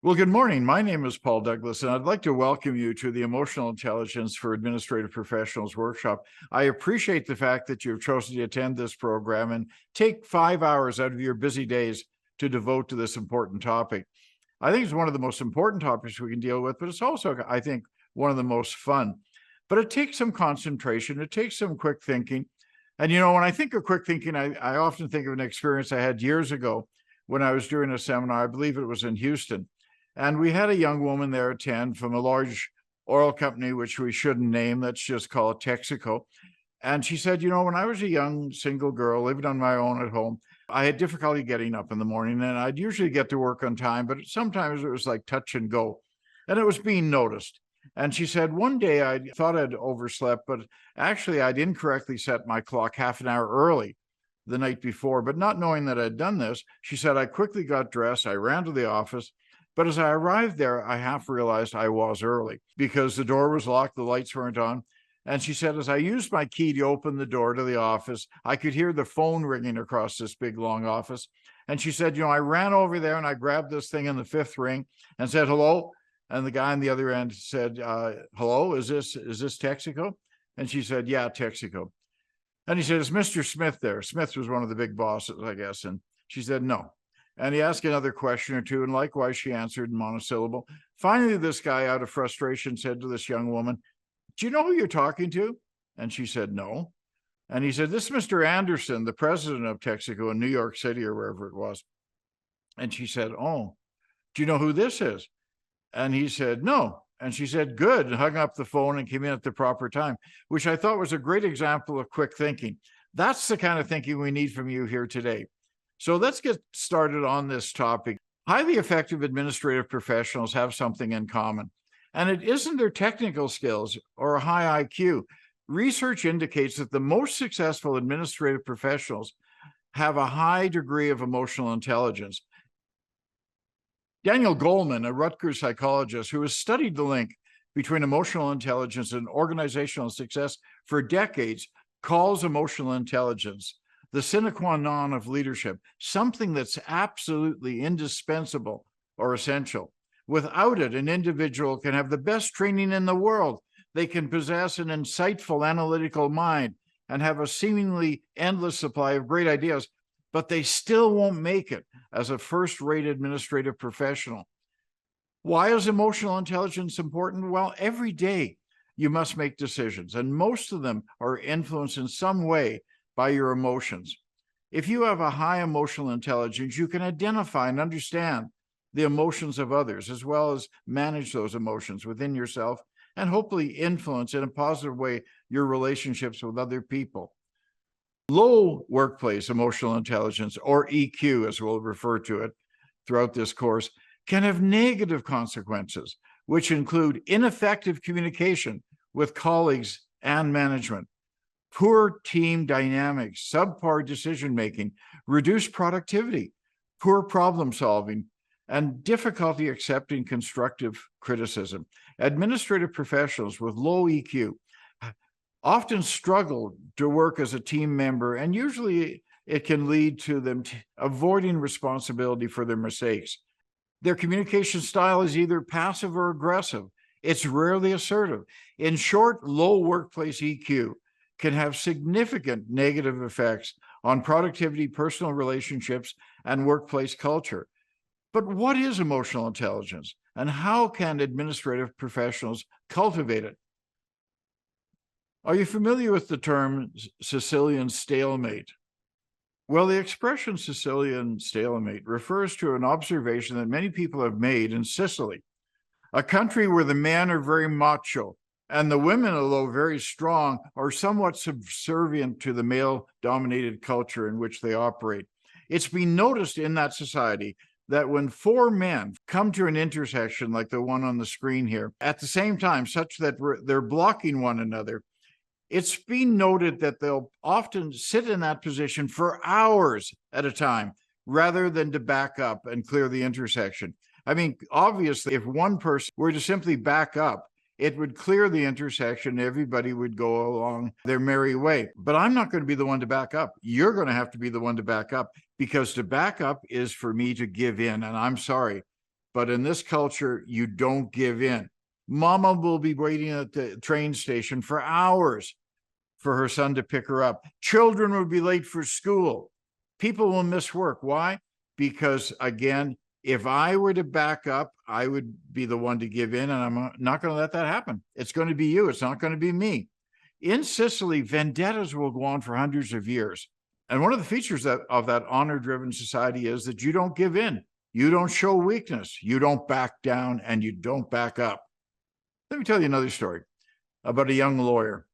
Well, good morning. My name is Paul Douglas, and I'd like to welcome you to the Emotional Intelligence for Administrative Professionals workshop. I appreciate the fact that you've chosen to attend this program and take 5 hours out of your busy days to devote to this important topic. I think it's one of the most important topics we can deal with, but it's also, I think, one of the most fun. But it takes some concentration, it takes some quick thinking. And, when I think of quick thinking, I often think of an experience I had years ago when I was doing a seminar. I believe it was in Houston. And we had a young woman there attend from a large oil company, which we shouldn't name. Let's just call it Texaco. And she said, when I was a young single girl living on my own at home, I had difficulty getting up in the morning, and I'd usually get to work on time, but sometimes it was like touch and go. And it was being noticed. And she said, one day I thought I'd overslept, but actually I'd incorrectly set my clock half an hour early the night before. But not knowing that I'd done this, she said, I quickly got dressed. I ran to the office. But as I arrived there, I half realized I was early because the door was locked, the lights weren't on. And she said, as I used my key to open the door to the office, I could hear the phone ringing across this big, long office. And she said, I ran over there and I grabbed this thing in the fifth ring and said, hello. And the guy on the other end said, hello, is this Texaco? And she said, yeah, Texaco. And he said, is Mr. Smith there? Smith was one of the big bosses, I guess. And she said, no. And he asked another question or two, and likewise, she answered in monosyllable. Finally, this guy, out of frustration, said to this young woman, do you know who you're talking to? And she said, no. And he said, this is Mr. Anderson, the president of Texaco in New York City or wherever it was. And she said, oh, do you know who this is? And he said, no. And she said, good, and hung up the phone and came in at the proper time, which I thought was a great example of quick thinking. That's the kind of thinking we need from you here today. So let's get started on this topic. Highly effective administrative professionals have something in common, and it isn't their technical skills or a high IQ. Research indicates that the most successful administrative professionals have a high degree of emotional intelligence. Daniel Goleman, a Rutgers psychologist who has studied the link between emotional intelligence and organizational success for decades, calls emotional intelligence the sine qua non of leadership, something that's absolutely indispensable or essential. Without it, an individual can have the best training in the world. They can possess an insightful analytical mind and have a seemingly endless supply of great ideas, but they still won't make it as a first-rate administrative professional. Why is emotional intelligence important? Well, every day you must make decisions, and most of them are influenced in some way by your emotions. If you have a high emotional intelligence, you can identify and understand the emotions of others, as well as manage those emotions within yourself and hopefully influence in a positive way your relationships with other people. Low workplace emotional intelligence, or EQ, as we'll refer to it throughout this course, can have negative consequences, which include ineffective communication with colleagues and management, poor team dynamics, subpar decision-making, reduced productivity, poor problem solving, and difficulty accepting constructive criticism. Administrative professionals with low EQ often struggle to work as a team member, and usually it can lead to them avoiding responsibility for their mistakes. Their communication style is either passive or aggressive. It's rarely assertive. In short, low workplace EQ can have significant negative effects on productivity, personal relationships, and workplace culture. But what is emotional intelligence, and how can administrative professionals cultivate it? Are you familiar with the term Sicilian stalemate? Well, the expression Sicilian stalemate refers to an observation that many people have made in Sicily, a country where the men are very macho and the women, although very strong, are somewhat subservient to the male-dominated culture in which they operate. It's been noticed in that society that when four men come to an intersection like the one on the screen here, at the same time, such that they're blocking one another, it's been noted that they'll often sit in that position for hours at a time, rather than to back up and clear the intersection. I mean, obviously, if one person were to simply back up, it would clear the intersection. Everybody would go along their merry way. But I'm not going to be the one to back up. You're going to have to be the one to back up, because to back up is for me to give in. And I'm sorry, But in this culture, you don't give in. Mama will be waiting at the train station for hours for her son to pick her up. Children will be late for school. People will miss work. Why? Because, again, if I were to back up, I would be the one to give in, and I'm not going to let that happen. It's going to be you. It's not going to be me. In Sicily, vendettas will go on for hundreds of years. And one of the features of that honor-driven society is that you don't give in. You don't show weakness. You don't back down, and you don't back up. Let me tell you another story about a young lawyer.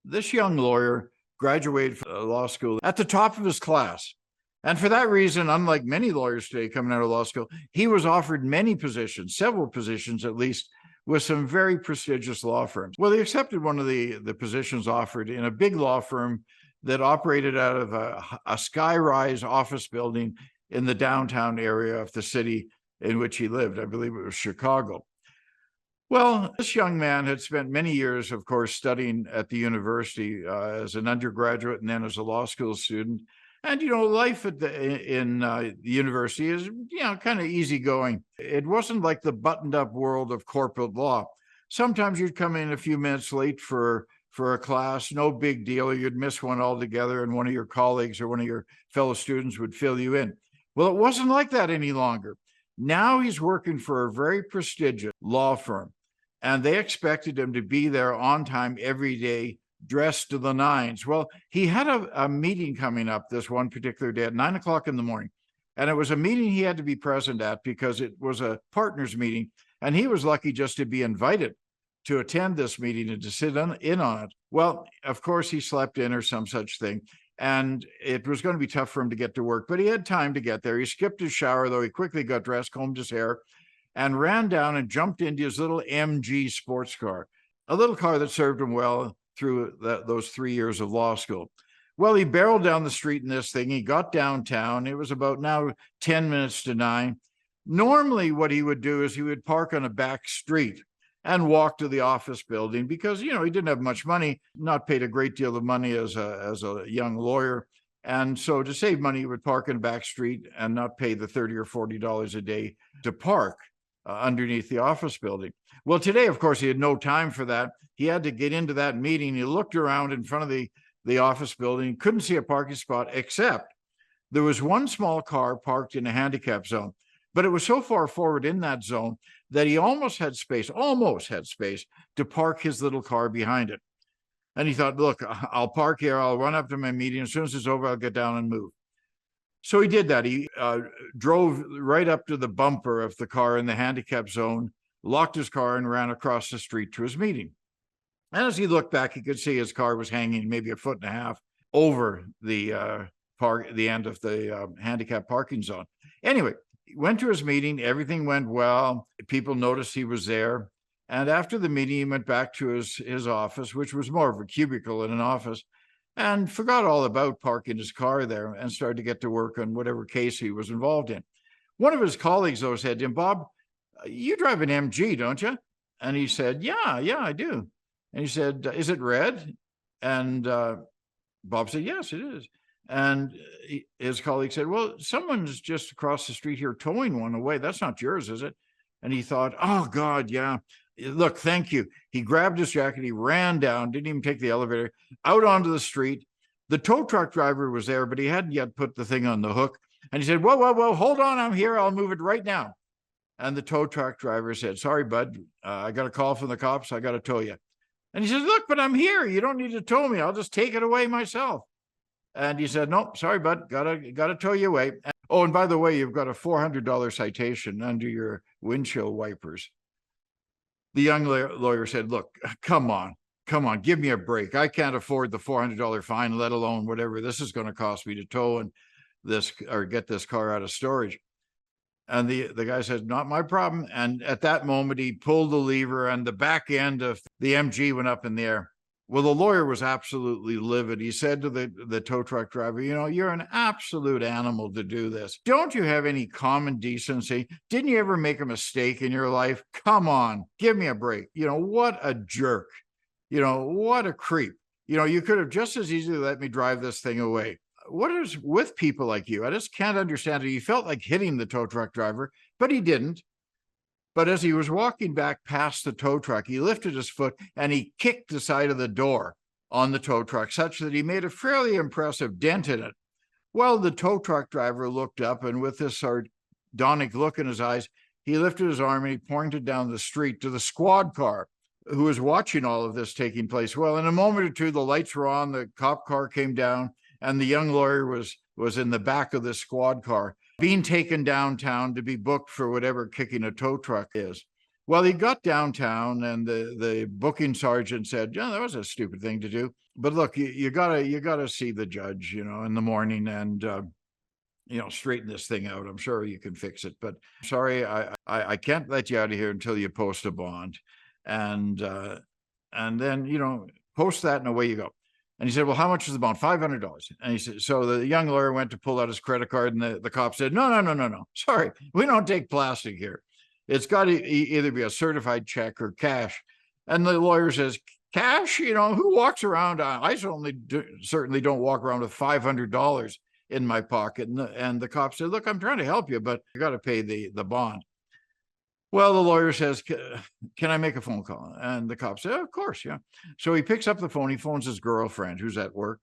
This young lawyer graduated from law school at the top of his class. And for that reason, unlike many lawyers today coming out of law school, he was offered many positions, several positions at least, with some very prestigious law firms. Well, he accepted one of the positions offered in a big law firm that operated out of a sky-rise office building in the downtown area of the city in which he lived. I believe it was Chicago. Well, this young man had spent many years, of course, studying at the university as an undergraduate and then as a law school student. And, life at in the university is, kind of easygoing. It wasn't like the buttoned up world of corporate law. Sometimes you'd come in a few minutes late for a class, no big deal. You'd miss one altogether, and one of your colleagues or one of your fellow students would fill you in. Well, it wasn't like that any longer. Now he's working for a very prestigious law firm, and they expected him to be there on time every day, dressed to the nines. Well, he had a meeting coming up this one particular day at 9:00 in the morning. And it was a meeting he had to be present at because it was a partners meeting. And he was lucky just to be invited to attend this meeting and to sit in on it. Well, of course, he slept in or some such thing. And it was going to be tough for him to get to work, but he had time to get there. He skipped his shower, though. He quickly got dressed, combed his hair, and ran down and jumped into his little MG sports car, a little car that served him well through those 3 years of law school. Well, he barreled down the street in this thing. He got downtown. It was about now 10 minutes to 9. Normally, what he would do is he would park on a back street and walk to the office building because, he didn't have much money, not paid a great deal of money as a young lawyer. And so to save money, he would park in a back street and not pay the $30 or $40 a day to park underneath the office building. Well, today, of course, he had no time for that. He had to get into that meeting. He looked around in front of the office building, couldn't see a parking spot, except there was one small car parked in a handicap zone. But it was so far forward in that zone that he almost had space to park his little car behind it. And he thought, look, I'll park here. I'll run up to my meeting. As soon as it's over, I'll get down and move. So he did that. He drove right up to the bumper of the car in the handicap zone, locked his car, and ran across the street to his meeting. And as he looked back, he could see his car was hanging maybe a foot and a half over the end of the handicap parking zone. Anyway, he went to his meeting. Everything went well. People noticed he was there. And after the meeting, he went back to his office, which was more of a cubicle than an office, and forgot all about parking his car there and started to get to work on whatever case he was involved in. One of his colleagues, though, said to him, Bob, you drive an MG, don't you? And he said, yeah, I do. And he said, is it red? And Bob said, yes, it is. And his colleague said, well, someone's just across the street here towing one away. That's not yours, is it? And he thought, oh, God, yeah. Look, thank you. He grabbed his jacket. He ran down, didn't even take the elevator, out onto the street. The tow truck driver was there, but he hadn't yet put the thing on the hook. And he said, whoa, hold on. I'm here. I'll move it right now. And the tow truck driver said, sorry, bud, I got a call from the cops. I got to tow you. And he said, look, but I'm here. You don't need to tow me. I'll just take it away myself. And he said, no, sorry, bud, gotta tow you away. And by the way, you've got a $400 citation under your windshield wipers. The young lawyer said, look, come on, give me a break. I can't afford the $400 fine, let alone whatever this is going to cost me to tow and get this car out of storage. And the guy said, not my problem. And at that moment, he pulled the lever and the back end of the MG went up in the air. Well, the lawyer was absolutely livid. He said to the tow truck driver, you're an absolute animal to do this. Don't you have any common decency? Didn't you ever make a mistake in your life? Come on, give me a break. What a jerk. What a creep. You could have just as easily let me drive this thing away. What is with people like you? I just can't understand it. He felt like hitting the tow truck driver, but he didn't. But as he was walking back past the tow truck, he lifted his foot and he kicked the side of the door on the tow truck such that he made a fairly impressive dent in it. Well, the tow truck driver looked up, and with this sardonic look in his eyes, he lifted his arm and he pointed down the street to the squad car who was watching all of this taking place. Well, in a moment or two, the lights were on, the cop car came down, and the young lawyer was in the back of the squad car, being taken downtown to be booked for whatever kicking a tow truck is. Well, he got downtown, and the booking sergeant said, "Yeah, that was a stupid thing to do. But look, you gotta see the judge, in the morning, and straighten this thing out. I'm sure you can fix it. But sorry, I can't let you out of here until you post a bond, and then post that, and away you go." And he said, "Well, how much is the bond?" $500. And he said, so the young lawyer went to pull out his credit card, and the cop said, No. Sorry, we don't take plastic here. It's got to either be a certified check or cash. And the lawyer says, "Cash? Who walks around? I certainly don't walk around with $500 in my pocket." And the cop said, "Look, I'm trying to help you, but you got to pay the bond." Well, the lawyer says, "Can I make a phone call?" And the cop said, "Of course, yeah." So he picks up the phone. He phones his girlfriend, who's at work.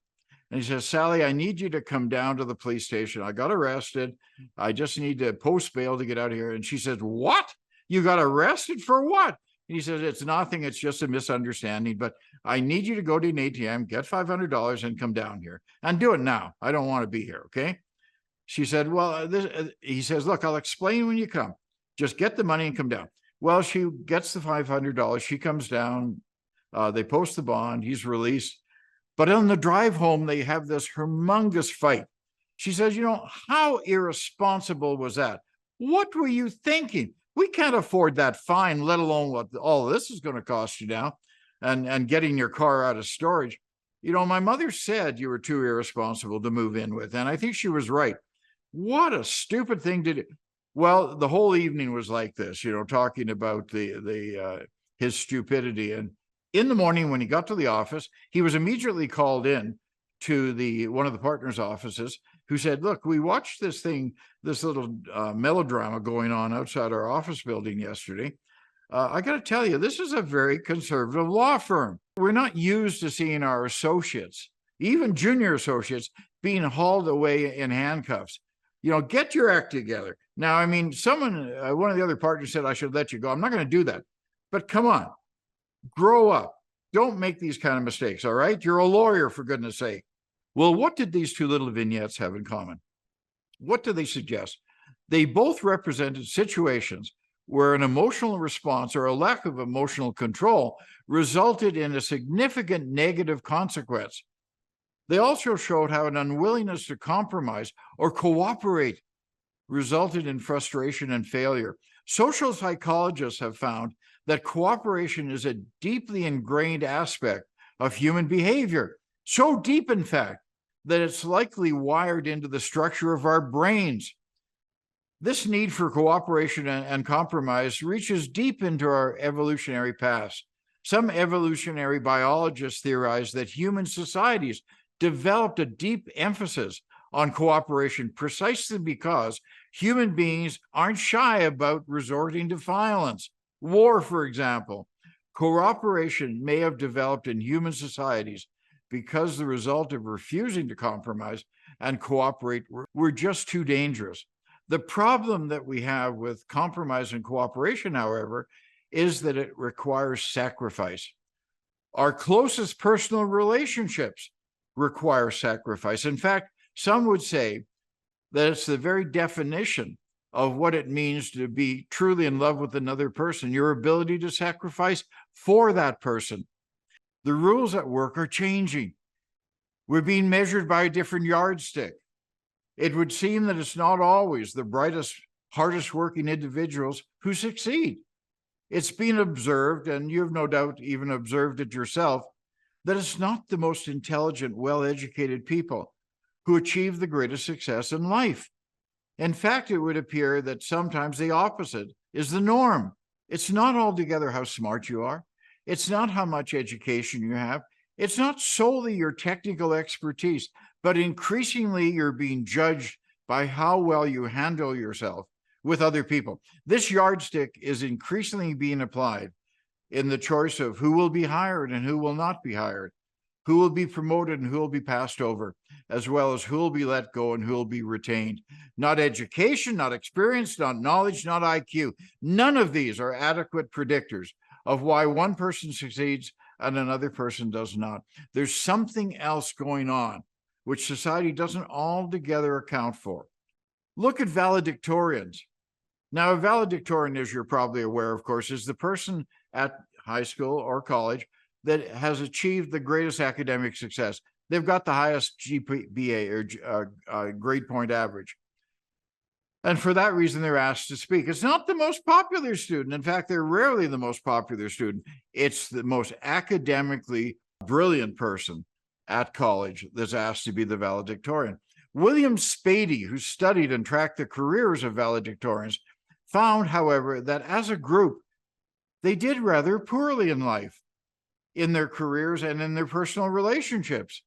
And he says, "Sally, I need you to come down to the police station. I got arrested. I just need to post bail to get out of here." And she says, "What? You got arrested for what?" And he says, "It's nothing. It's just a misunderstanding. But I need you to go to an ATM, get $500, and come down here. And do it now. I don't want to be here, okay?" She said, "Well," he says, "Look, I'll explain when you come. Just get the money and come down." Well, she gets the $500. She comes down. They post the bond. He's released. But on the drive home, they have this humongous fight. She says, "How irresponsible was that? What were you thinking? We can't afford that fine, let alone what all this is going to cost you now, and getting your car out of storage. My mother said you were too irresponsible to move in with, and I think she was right. What a stupid thing to do." Well, the whole evening was like this, talking about his stupidity. And in the morning, when he got to the office, he was immediately called in to one of the partners' offices, who said, "Look, we watched this little melodrama going on outside our office building yesterday. I got to tell you, this is a very conservative law firm. We're not used to seeing our associates, even junior associates, being hauled away in handcuffs. Get your act together." Now, I mean, one of the other partners said I should let you go. I'm not going to do that. But come on, grow up. Don't make these kind of mistakes, all right? You're a lawyer, for goodness sake. Well, what did these two little vignettes have in common? What do they suggest? They both represented situations where an emotional response or a lack of emotional control resulted in a significant negative consequence. They also showed how an unwillingness to compromise or cooperate resulted in frustration and failure. Social psychologists have found that cooperation is a deeply ingrained aspect of human behavior. So deep, in fact, that it's likely wired into the structure of our brains. This need for cooperation and compromise reaches deep into our evolutionary past. Some evolutionary biologists theorize that human societies developed a deep emphasis on cooperation precisely because human beings aren't shy about resorting to violence. War, for example. Cooperation may have developed in human societies because the result of refusing to compromise and cooperate were just too dangerous. The problem that we have with compromise and cooperation, however, is that it requires sacrifice. Our closest personal relationships require sacrifice. In fact, some would say that it's the very definition of what it means to be truly in love with another person, your ability to sacrifice for that person. The rules at work are changing. We're being measured by a different yardstick. It would seem that it's not always the brightest, hardest working individuals who succeed. It's been observed, and you've no doubt even observed it yourself, that it's not the most intelligent, well-educated people who achieve the greatest success in life. In fact, it would appear that sometimes the opposite is the norm. It's not altogether how smart you are. It's not how much education you have. It's not solely your technical expertise, but increasingly you're being judged by how well you handle yourself with other people. This yardstick is increasingly being applied in the choice of who will be hired and who will not be hired, who will be promoted and who will be passed over, as well as who will be let go and who will be retained. Not education, not experience, not knowledge, not IQ. None of these are adequate predictors of why one person succeeds and another person does not. There's something else going on which society doesn't altogether account for. Look at valedictorians. Now, a valedictorian, as you're probably aware, of course, is the person at high school or college that has achieved the greatest academic success. They've got the highest GPA or grade point average. And for that reason, they're asked to speak. It's not the most popular student. In fact, they're rarely the most popular student. It's the most academically brilliant person at college that's asked to be the valedictorian. William Spady, who studied and tracked the careers of valedictorians, found, however, that as a group, they did rather poorly in life, in their careers and in their personal relationships.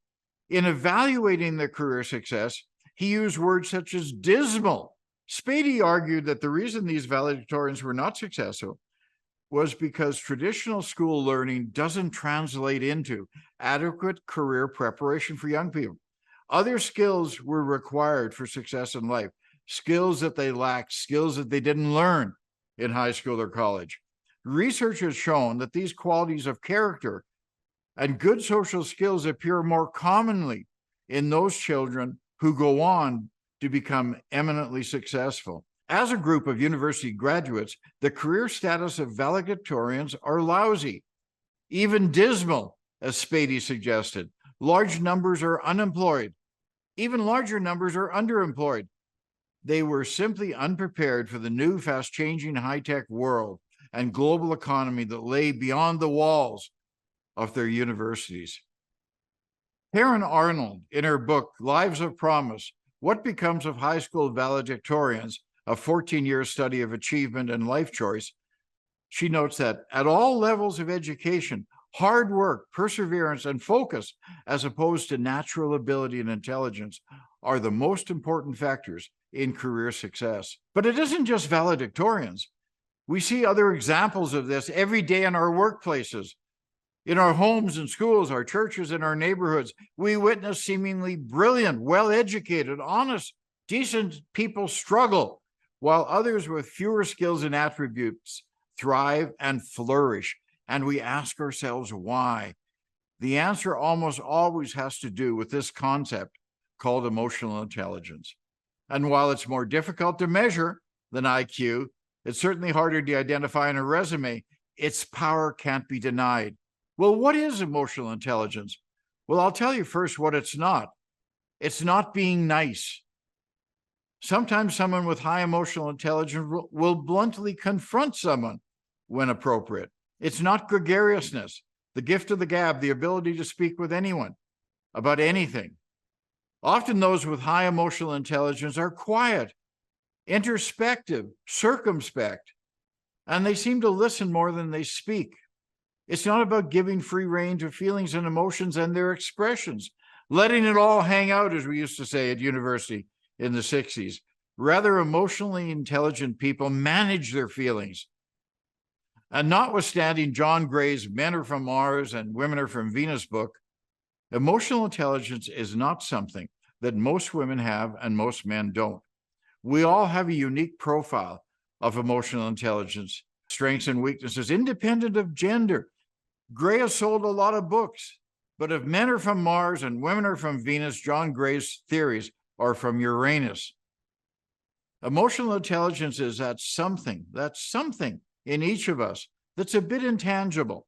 In evaluating their career success, he used words such as dismal. Spady argued that the reason these valedictorians were not successful was because traditional school learning doesn't translate into adequate career preparation for young people. Other skills were required for success in life, skills that they lacked, skills that they didn't learn in high school or college. Research has shown that these qualities of character and good social skills appear more commonly in those children who go on to become eminently successful. As a group of university graduates, the career status of valedictorians are lousy, even dismal, as Spady suggested. Large numbers are unemployed. Even larger numbers are underemployed. They were simply unprepared for the new, fast-changing high-tech world and global economy that lay beyond the walls of their universities. Karen Arnold, in her book, Lives of Promise, What Becomes of High School Valedictorians, a 14-year study of achievement and life choice, she notes that at all levels of education, hard work, perseverance, and focus, as opposed to natural ability and intelligence, are the most important factors in career success. But it isn't just valedictorians. We see other examples of this every day in our workplaces, in our homes and schools, our churches, and our neighborhoods. We witness seemingly brilliant, well-educated, honest, decent people struggle, while others with fewer skills and attributes thrive and flourish. And we ask ourselves why. The answer almost always has to do with this concept called emotional intelligence. And while it's more difficult to measure than IQ, it's certainly harder to identify in a resume. Its power can't be denied. Well, what is emotional intelligence? Well, I'll tell you first what it's not. It's not being nice. Sometimes someone with high emotional intelligence will bluntly confront someone when appropriate. It's not gregariousness, the gift of the gab, the ability to speak with anyone about anything. Often those with high emotional intelligence are quiet, introspective, circumspect, and they seem to listen more than they speak. It's not about giving free rein to feelings and emotions and their expressions, letting it all hang out, as we used to say at university in the 60s. Rather, emotionally intelligent people manage their feelings. And notwithstanding John Gray's Men Are From Mars and Women Are From Venus book, emotional intelligence is not something that most women have and most men don't. We all have a unique profile of emotional intelligence, strengths and weaknesses, independent of gender. Gray has sold a lot of books, but if men are from Mars and women are from Venus, John Gray's theories are from Uranus. Emotional intelligence is that something in each of us that's a bit intangible.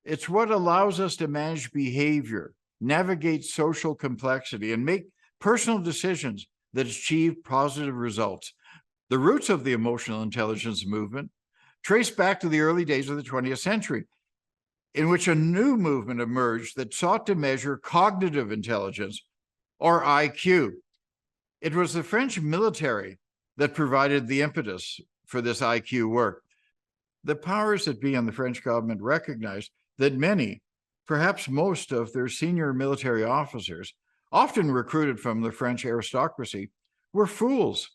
It's what allows us to manage behavior, navigate social complexity, and make personal decisions that achieve positive results. The roots of the emotional intelligence movement trace back to the early days of the 20th century, in which a new movement emerged that sought to measure cognitive intelligence, or IQ. It was the French military that provided the impetus for this IQ work. The powers that be in the French government recognized that many, perhaps most of their senior military officers, often recruited from the French aristocracy, were fools,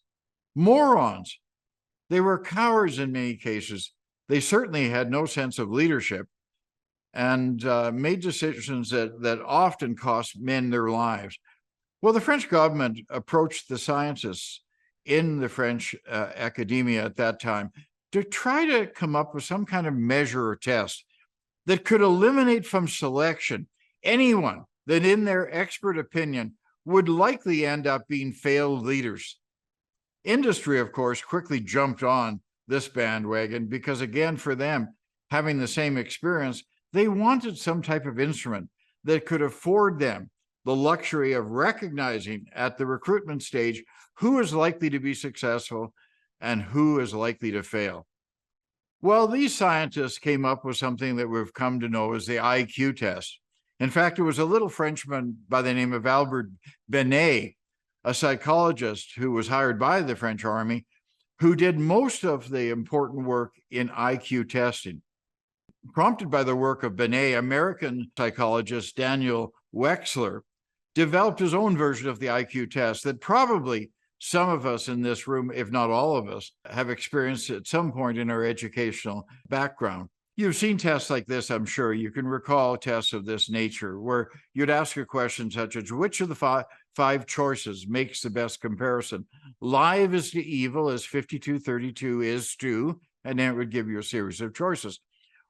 morons, They were cowards in many cases. They certainly had no sense of leadership and made decisions that often cost men their lives. Well, the French government approached the scientists in the French academia at that time to try to come up with some kind of measure or test that could eliminate from selection anyone that, in their expert opinion, would likely end up being failed leaders. Industry, of course, quickly jumped on this bandwagon because, again, for them, having the same experience, they wanted some type of instrument that could afford them the luxury of recognizing at the recruitment stage who is likely to be successful and who is likely to fail. Well, these scientists came up with something that we've come to know as the IQ test. In fact, it was a little Frenchman by the name of Albert Binet, a psychologist who was hired by the French army, who did most of the important work in IQ testing. Prompted by the work of Binet, American psychologist Daniel Wexler developed his own version of the IQ test that probably some of us in this room, if not all of us, have experienced at some point in our educational background. You've seen tests like this, I'm sure. You can recall tests of this nature where you'd ask a question such as, which of the five choices makes the best comparison? Live is to evil as 5232 is to, and then it would give you a series of choices.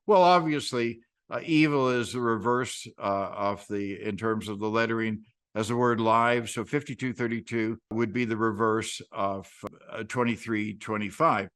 Well, obviously, evil is the reverse in terms of the lettering as the word live. So 5232 would be the reverse of 2325.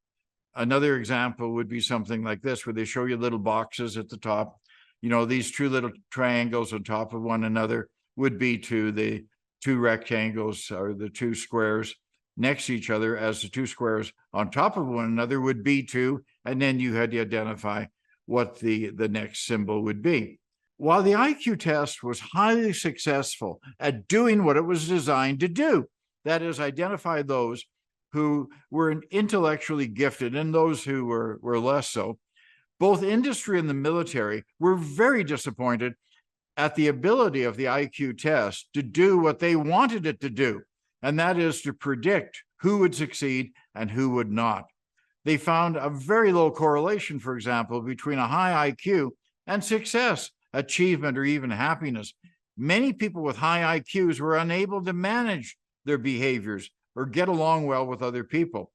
Another example would be something like this, where they show you little boxes at the top. You know, these two little triangles on top of one another would be to the two rectangles or the two squares next to each other, as the two squares on top of one another would be to, and then you had to identify what the next symbol would be. While the IQ test was highly successful at doing what it was designed to do, that is, identify those who were intellectually gifted and those who were less so, both industry and the military were very disappointed at the ability of the IQ test to do what they wanted it to do, and that is to predict who would succeed and who would not. They found a very low correlation, for example, between a high IQ and success, achievement, or even happiness. Many people with high IQs were unable to manage their behaviors or get along well with other people.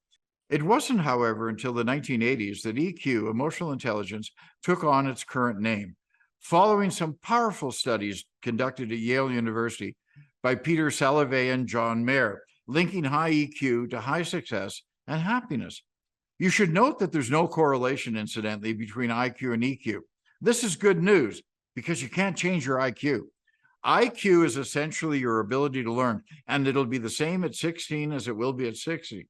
It wasn't, however, until the 1980s that EQ, emotional intelligence, took on its current name, following some powerful studies conducted at Yale University by Peter Salovey and John Mayer, linking high EQ to high success and happiness. You should note that there's no correlation, incidentally, between IQ and EQ. This is good news because you can't change your IQ. IQ is essentially your ability to learn, and it'll be the same at 16 as it will be at 60.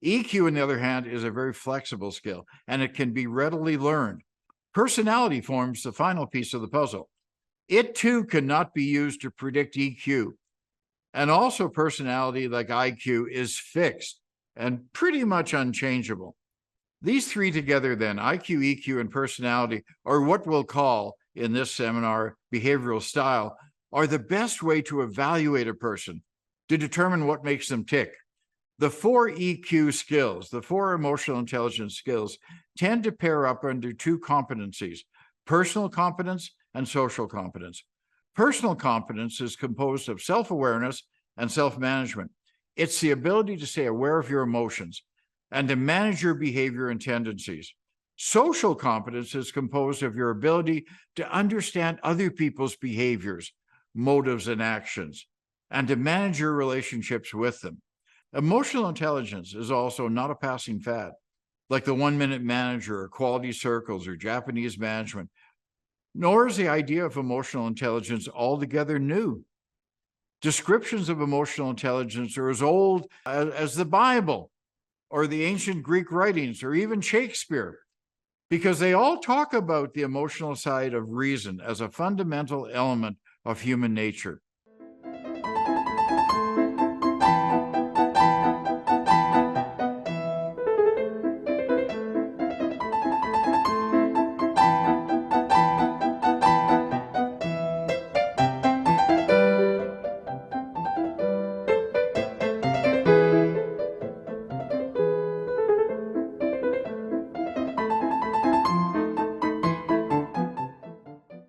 EQ, on the other hand, is a very flexible skill, and it can be readily learned. Personality forms the final piece of the puzzle. It, too, cannot be used to predict EQ. And also, personality, like IQ, is fixed and pretty much unchangeable. These three together, then, IQ, EQ, and personality, or what we'll call in this seminar behavioral style, are the best way to evaluate a person, to determine what makes them tick. The four EQ skills, the four emotional intelligence skills, tend to pair up under two competencies: personal competence and social competence. Personal competence is composed of self-awareness and self-management. It's the ability to stay aware of your emotions and to manage your behavior and tendencies. Social competence is composed of your ability to understand other people's behaviors, motives, and actions, and to manage your relationships with them. Emotional intelligence is also not a passing fad, like the 1-minute manager or quality circles or Japanese management, nor is the idea of emotional intelligence altogether new. Descriptions of emotional intelligence are as old as the Bible or the ancient Greek writings or even Shakespeare, because they all talk about the emotional side of reason as a fundamental element of human nature.